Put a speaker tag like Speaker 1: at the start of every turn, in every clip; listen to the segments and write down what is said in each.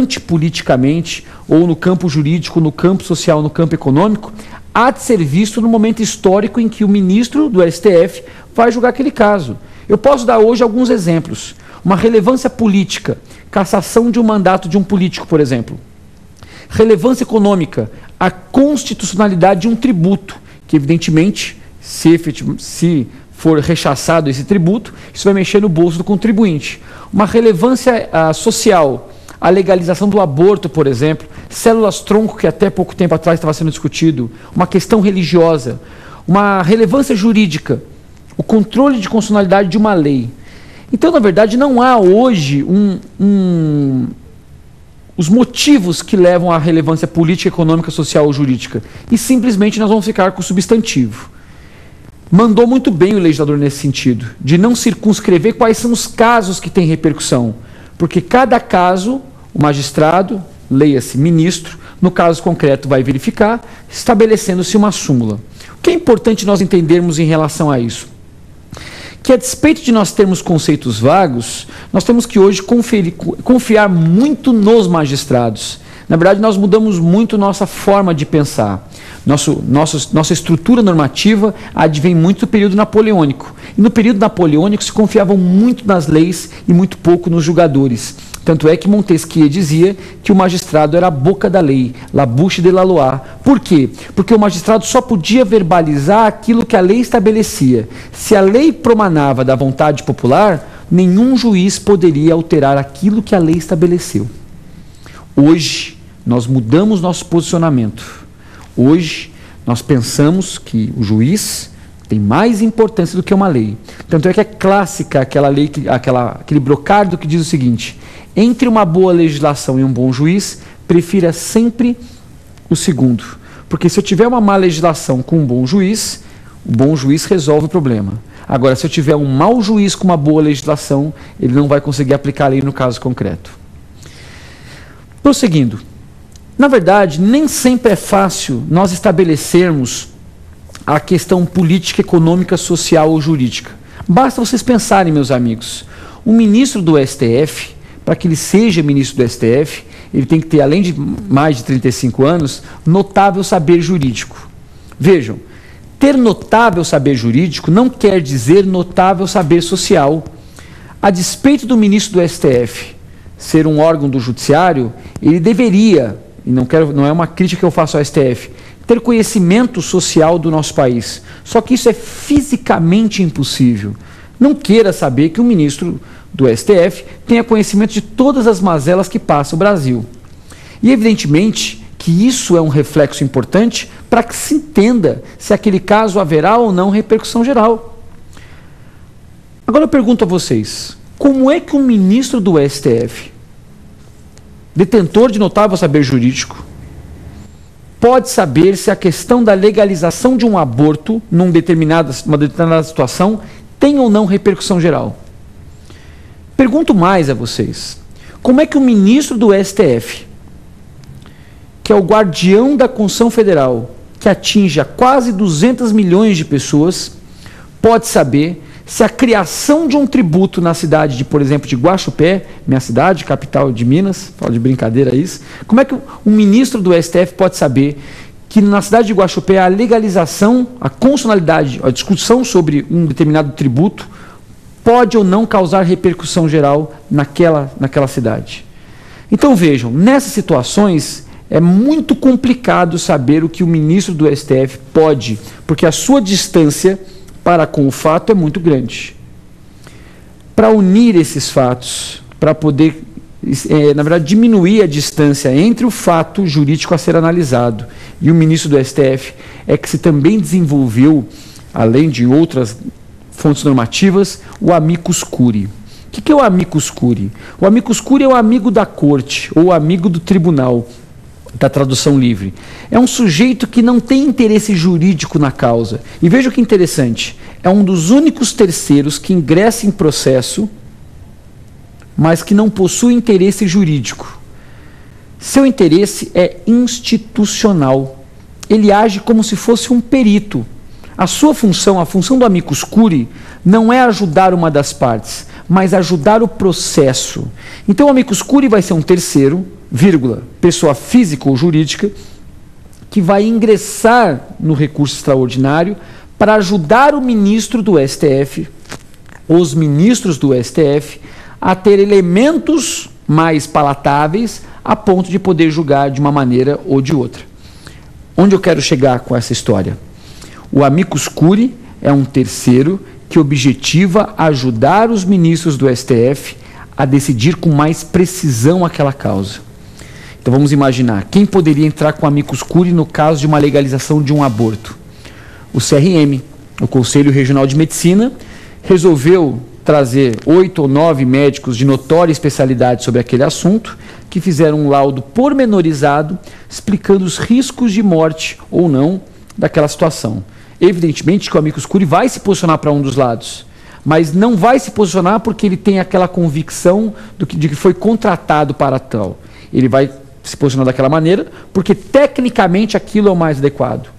Speaker 1: relevante politicamente, ou no campo jurídico, no campo social, no campo econômico, há de ser visto no momento histórico em que o ministro do STF vai julgar aquele caso. Eu posso dar hoje alguns exemplos. Uma relevância política, cassação de um mandato de um político, por exemplo. Relevância econômica, a constitucionalidade de um tributo, que evidentemente, se for rechaçado esse tributo, isso vai mexer no bolso do contribuinte. Uma relevância social, a legalização do aborto, por exemplo, células-tronco, que até pouco tempo atrás estava sendo discutido, uma questão religiosa, uma relevância jurídica, o controle de constitucionalidade de uma lei. Então, na verdade, não há hoje os motivos que levam à relevância política, econômica, social ou jurídica. E simplesmente nós vamos ficar com o substantivo. Mandou muito bem o legislador nesse sentido, de não circunscrever quais são os casos que têm repercussão. Porque cada caso, o magistrado, leia-se ministro, no caso concreto vai verificar, estabelecendo-se uma súmula. O que é importante nós entendermos em relação a isso? Que a despeito de nós termos conceitos vagos, nós temos que hoje confiar muito nos magistrados. Na verdade, nós mudamos muito nossa forma de pensar. Nossa estrutura normativa advém muito do período napoleônico. E no período napoleônico se confiavam muito nas leis e muito pouco nos julgadores. Tanto é que Montesquieu dizia que o magistrado era a boca da lei, la bouche de la loi. Por quê? Porque o magistrado só podia verbalizar aquilo que a lei estabelecia. Se a lei promanava da vontade popular, nenhum juiz poderia alterar aquilo que a lei estabeleceu. Hoje, nós mudamos nosso posicionamento. Hoje, nós pensamos que o juiz tem mais importância do que uma lei. Tanto é que é clássica aquela lei, aquele brocário que diz o seguinte: entre uma boa legislação e um bom juiz, prefira sempre o segundo. Porque se eu tiver uma má legislação com um bom juiz, o bom juiz resolve o problema. Agora, se eu tiver um mau juiz com uma boa legislação, ele não vai conseguir aplicar a lei no caso concreto. Prosseguindo. Na verdade, nem sempre é fácil nós estabelecermos a questão política, econômica, social ou jurídica. Basta vocês pensarem, meus amigos, um ministro do STF, para que ele seja ministro do STF, ele tem que ter, além de mais de 35 anos, notável saber jurídico. Vejam, ter notável saber jurídico não quer dizer notável saber social. A despeito do ministro do STF ser um órgão do judiciário, ele deveria, e não é uma crítica que eu faço ao STF, ter conhecimento social do nosso país. Só que isso é fisicamente impossível. Não queira saber que o ministro do STF tenha conhecimento de todas as mazelas que passa o Brasil. E evidentemente que isso é um reflexo importante para que se entenda se aquele caso haverá ou não repercussão geral. Agora eu pergunto a vocês, como é que um ministro do STF, detentor de notável saber jurídico, pode saber se a questão da legalização de um aborto numa determinada situação tem ou não repercussão geral? Pergunto mais a vocês, como é que o ministro do STF, que é o guardião da Constituição Federal, que atinge a quase 200 milhões de pessoas, pode saber se a criação de um tributo na cidade de, por exemplo, de Guaxupé, minha cidade, capital de Minas, fala de brincadeira isso, como é que um ministro do STF pode saber que na cidade de Guaxupé a legalização, a constitucionalidade, a discussão sobre um determinado tributo pode ou não causar repercussão geral naquela cidade? Então vejam, nessas situações é muito complicado saber o que o ministro do STF pode, porque a sua distância para com o fato é muito grande. Para unir esses fatos, para poder, na verdade, diminuir a distância entre o fato jurídico a ser analisado e o ministro do STF, é que se também desenvolveu, além de outras fontes normativas, o amicus curiae. O que é o amicus curiae? O amicus curiae é o amigo da corte, ou o amigo do tribunal, da tradução livre. É um sujeito que não tem interesse jurídico na causa. E veja que interessante, é um dos únicos terceiros que ingressa em processo, mas que não possui interesse jurídico. Seu interesse é institucional. Ele age como se fosse um perito. A sua função, a função do amicus curiae, não é ajudar uma das partes, mas ajudar o processo. Então o amicus curiae vai ser um terceiro, vírgula, pessoa física ou jurídica, que vai ingressar no recurso extraordinário para ajudar o ministro do STF, os ministros do STF, a ter elementos mais palatáveis a ponto de poder julgar de uma maneira ou de outra. Onde eu quero chegar com essa história? O amicus curiae é um terceiro que objetiva ajudar os ministros do STF a decidir com mais precisão aquela causa. Então vamos imaginar, quem poderia entrar com amicus curiae no caso de uma legalização de um aborto? O CRM, o Conselho Regional de Medicina, resolveu trazer 8 ou 9 médicos de notória especialidade sobre aquele assunto, que fizeram um laudo pormenorizado, explicando os riscos de morte ou não daquela situação. Evidentemente que o amicus curiae vai se posicionar para um dos lados, mas não vai se posicionar porque ele tem aquela convicção de que foi contratado para tal. Ele vai se posicionar daquela maneira porque tecnicamente aquilo é o mais adequado.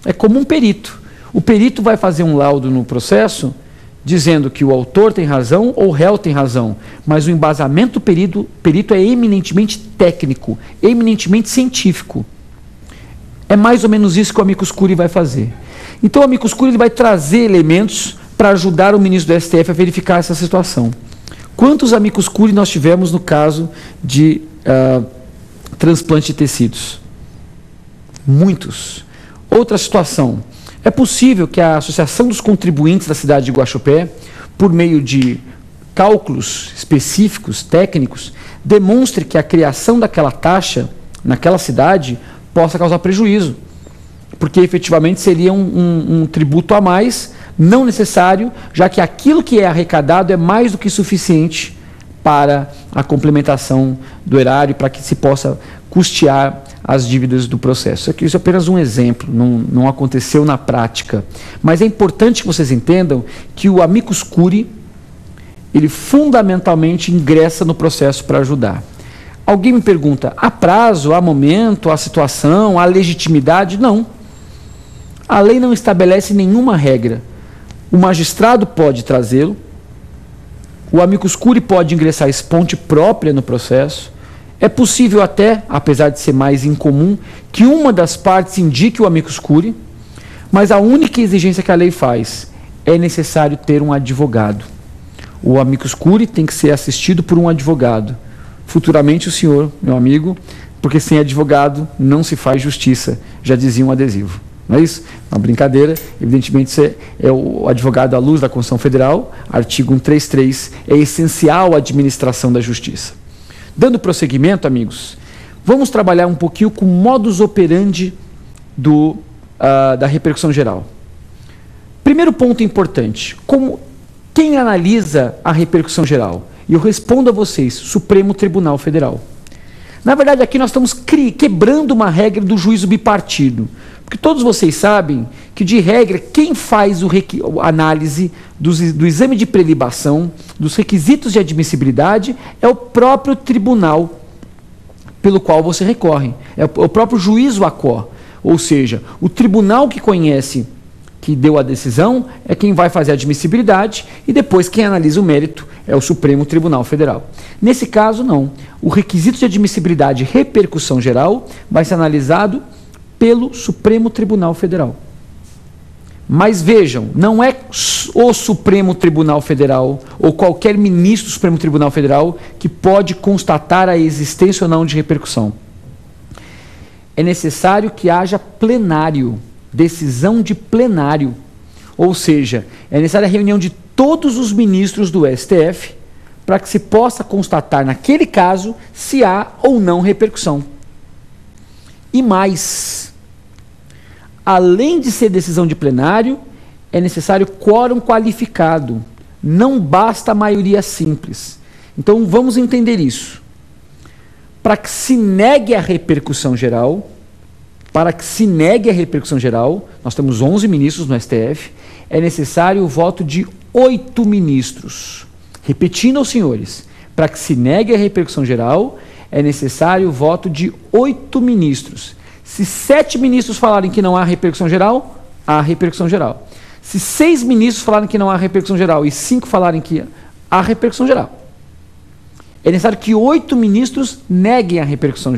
Speaker 1: É como um perito. O perito vai fazer um laudo no processo dizendo que o autor tem razão ou o réu tem razão, mas o embasamento do perito é eminentemente técnico, eminentemente científico. É mais ou menos isso que o amicus curiae vai fazer. Então o amicus curiae ele vai trazer elementos para ajudar o ministro do STF a verificar essa situação. Quantos amicus curiae nós tivemos no caso de transplante de tecidos? Muitos. Outra situação. É possível que a Associação dos Contribuintes da cidade de Guaxupé, por meio de cálculos específicos, técnicos, demonstre que a criação daquela taxa naquela cidade possa causar prejuízo, porque efetivamente seria um tributo a mais, não necessário, já que aquilo que é arrecadado é mais do que suficiente para a complementação do erário, para que se possa custear as dívidas do processo. Isso é apenas um exemplo, não aconteceu na prática. Mas é importante que vocês entendam que o amicus curiae, ele fundamentalmente ingressa no processo para ajudar. Alguém me pergunta, há prazo, há momento, há situação, há legitimidade? Não. A lei não estabelece nenhuma regra. O magistrado pode trazê-lo, o amicus curiae pode ingressar esponte própria no processo. É possível até, apesar de ser mais incomum, que uma das partes indique o amicus curiae, mas a única exigência que a lei faz é necessário ter um advogado. O amicus curiae tem que ser assistido por um advogado. Futuramente o senhor, meu amigo, porque sem advogado não se faz justiça, já dizia um adesivo. Não é isso? Uma brincadeira, evidentemente isso é o advogado à luz da Constituição Federal, artigo 133, é essencial à administração da justiça. Dando prosseguimento, amigos, vamos trabalhar um pouquinho com o modus operandi da repercussão geral. Primeiro ponto importante, quem analisa a repercussão geral? E eu respondo a vocês, Supremo Tribunal Federal. Na verdade, aqui nós estamos quebrando uma regra do juízo bipartido, porque todos vocês sabem que, de regra, quem faz a análise do exame de prelibação, dos requisitos de admissibilidade, é o próprio tribunal pelo qual você recorre. É o próprio juízo ACO. Ou seja, o tribunal que conhece, que deu a decisão, é quem vai fazer a admissibilidade e depois quem analisa o mérito é o Supremo Tribunal Federal. Nesse caso, não. O requisito de admissibilidade e repercussão geral vai ser analisado pelo Supremo Tribunal Federal. Mas vejam, não é o Supremo Tribunal Federal ou qualquer ministro do Supremo Tribunal Federal que pode constatar a existência ou não de repercussão. É necessário que haja plenário, decisão de plenário. Ou seja, é necessária a reunião de todos os ministros do STF para que se possa constatar, naquele caso, se há ou não repercussão. E mais, além de ser decisão de plenário, é necessário quórum qualificado. Não basta a maioria simples. Então vamos entender isso. Para que se negue a repercussão geral, nós temos 11 ministros no STF, é necessário o voto de 8 ministros. Repetindo aos senhores, para que se negue a repercussão geral, é necessário o voto de 8 ministros. Se 7 ministros falarem que não há repercussão geral, há repercussão geral. Se 6 ministros falarem que não há repercussão geral e 5 falarem que há repercussão geral. é necessário que 8 ministros neguem a repercussão